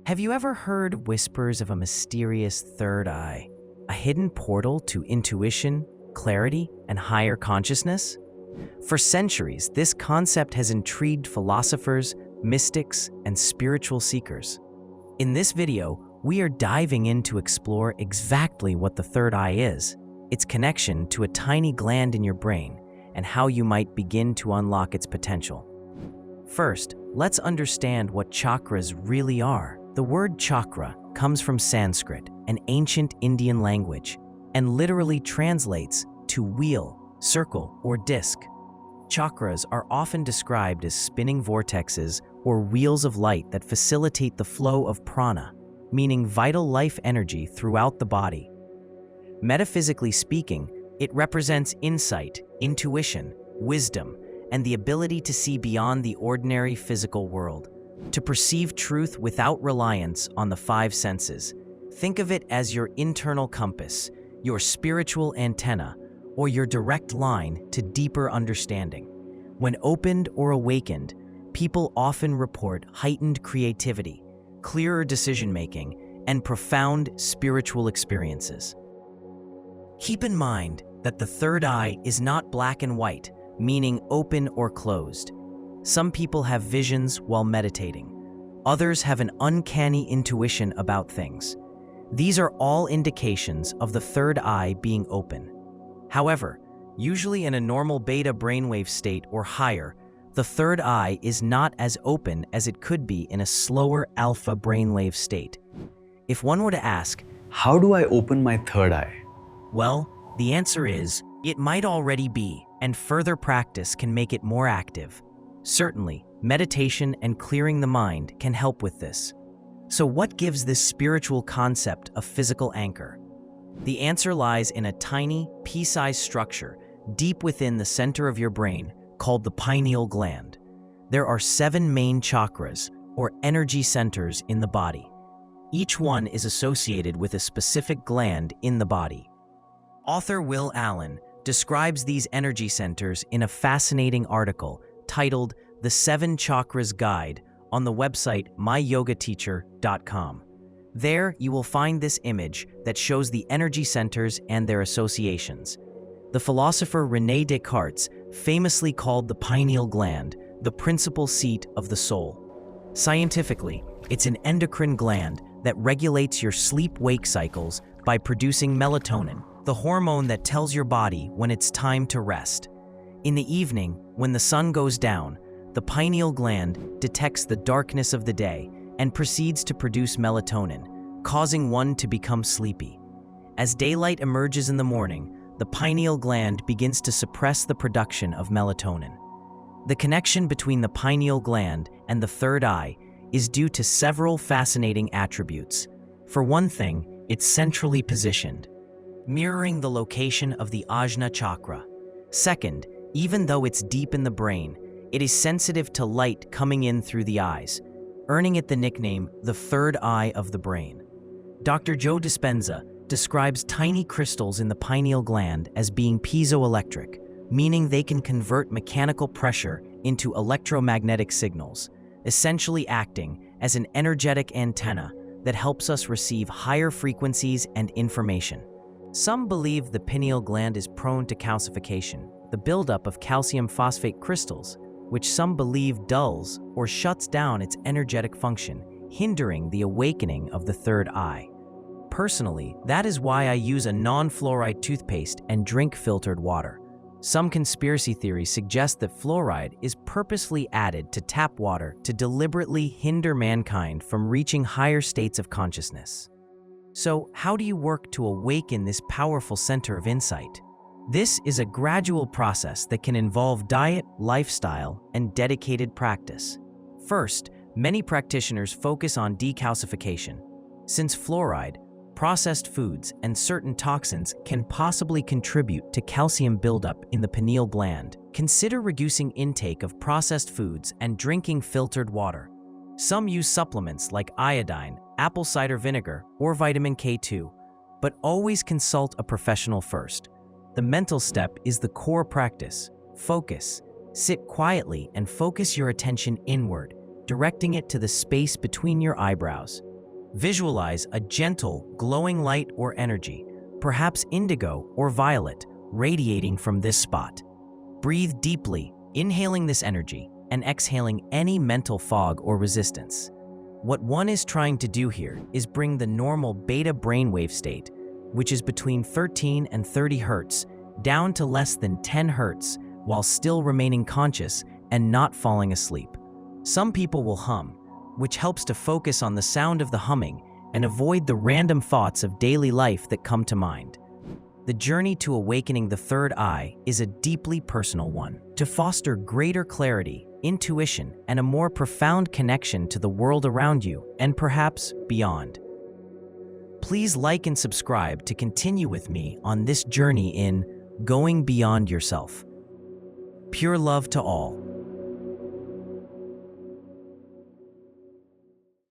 Have you ever heard whispers of a mysterious third eye, a hidden portal to intuition, clarity, and higher consciousness? For centuries, this concept has intrigued philosophers, mystics, and spiritual seekers. In this video, we are diving in to explore exactly what the third eye is, its connection to a tiny gland in your brain, and how you might begin to unlock its potential. First, let's understand what chakras really are. The word chakra comes from Sanskrit, an ancient Indian language, and literally translates to wheel, circle, or disc. Chakras are often described as spinning vortexes or wheels of light that facilitate the flow of prana, meaning vital life energy throughout the body. Metaphysically speaking, it represents insight, intuition, wisdom, and the ability to see beyond the ordinary physical world, to perceive truth without reliance on the five senses. Think of it as your internal compass, your spiritual antenna, or your direct line to deeper understanding. When opened or awakened, people often report heightened creativity, clearer decision-making, and profound spiritual experiences. Keep in mind that the third eye is not black and white, meaning open or closed. Some people have visions while meditating. Others have an uncanny intuition about things. These are all indications of the third eye being open. However, usually in a normal beta brainwave state or higher, the third eye is not as open as it could be in a slower alpha brainwave state. If one were to ask, How do I open my third eye? well, the answer is, it might already be, and further practice can make it more active. Certainly, meditation and clearing the mind can help with this. So what gives this spiritual concept a physical anchor? The answer lies in a tiny, pea-sized structure deep within the center of your brain called the pineal gland. There are 7 main chakras, or energy centers, in the body. Each one is associated with a specific gland in the body. Author Will Allen describes these energy centers in a fascinating article titled The 7 Chakras Guide on the website myyogateacher.com. There, you will find this image that shows the energy centers and their associations. The philosopher René Descartes famously called the pineal gland the principal seat of the soul. Scientifically, it's an endocrine gland that regulates your sleep-wake cycles by producing melatonin, the hormone that tells your body when it's time to rest. In the evening, when the sun goes down, the pineal gland detects the darkness of the day and proceeds to produce melatonin, causing one to become sleepy. As daylight emerges in the morning, the pineal gland begins to suppress the production of melatonin. The connection between the pineal gland and the third eye is due to several fascinating attributes. For one thing, it's centrally positioned, mirroring the location of the Ajna chakra. Second, even though it's deep in the brain, it is sensitive to light coming in through the eyes, earning it the nickname the third eye of the brain. Dr. Joe Dispenza describes tiny crystals in the pineal gland as being piezoelectric, meaning they can convert mechanical pressure into electromagnetic signals, essentially acting as an energetic antenna that helps us receive higher frequencies and information. Some believe the pineal gland is prone to calcification, the buildup of calcium phosphate crystals, which some believe dulls or shuts down its energetic function, hindering the awakening of the third eye. Personally, that is why I use a non-fluoride toothpaste and drink filtered water. Some conspiracy theories suggest that fluoride is purposely added to tap water to deliberately hinder mankind from reaching higher states of consciousness. So, how do you work to awaken this powerful center of insight? This is a gradual process that can involve diet, lifestyle, and dedicated practice. First, many practitioners focus on decalcification. Since fluoride, processed foods, and certain toxins can possibly contribute to calcium buildup in the pineal gland, consider reducing intake of processed foods and drinking filtered water. Some use supplements like iodine, apple cider vinegar, or vitamin K2, but always consult a professional first. The mental step is the core practice. Focus. Sit quietly and focus your attention inward, directing it to the space between your eyebrows. Visualize a gentle, glowing light or energy, perhaps indigo or violet, radiating from this spot. Breathe deeply, inhaling this energy and exhaling any mental fog or resistance. What one is trying to do here is bring the normal beta brainwave state, which is between 13 and 30 Hz, down to less than 10 Hz, while still remaining conscious and not falling asleep. Some people will hum, which helps to focus on the sound of the humming and avoid the random thoughts of daily life that come to mind. The journey to awakening the third eye is a deeply personal one. To foster greater clarity, intuition, and a more profound connection to the world around you and perhaps beyond. Please like and subscribe to continue with me on this journey in Going Beyond Yourself. Pure love to all.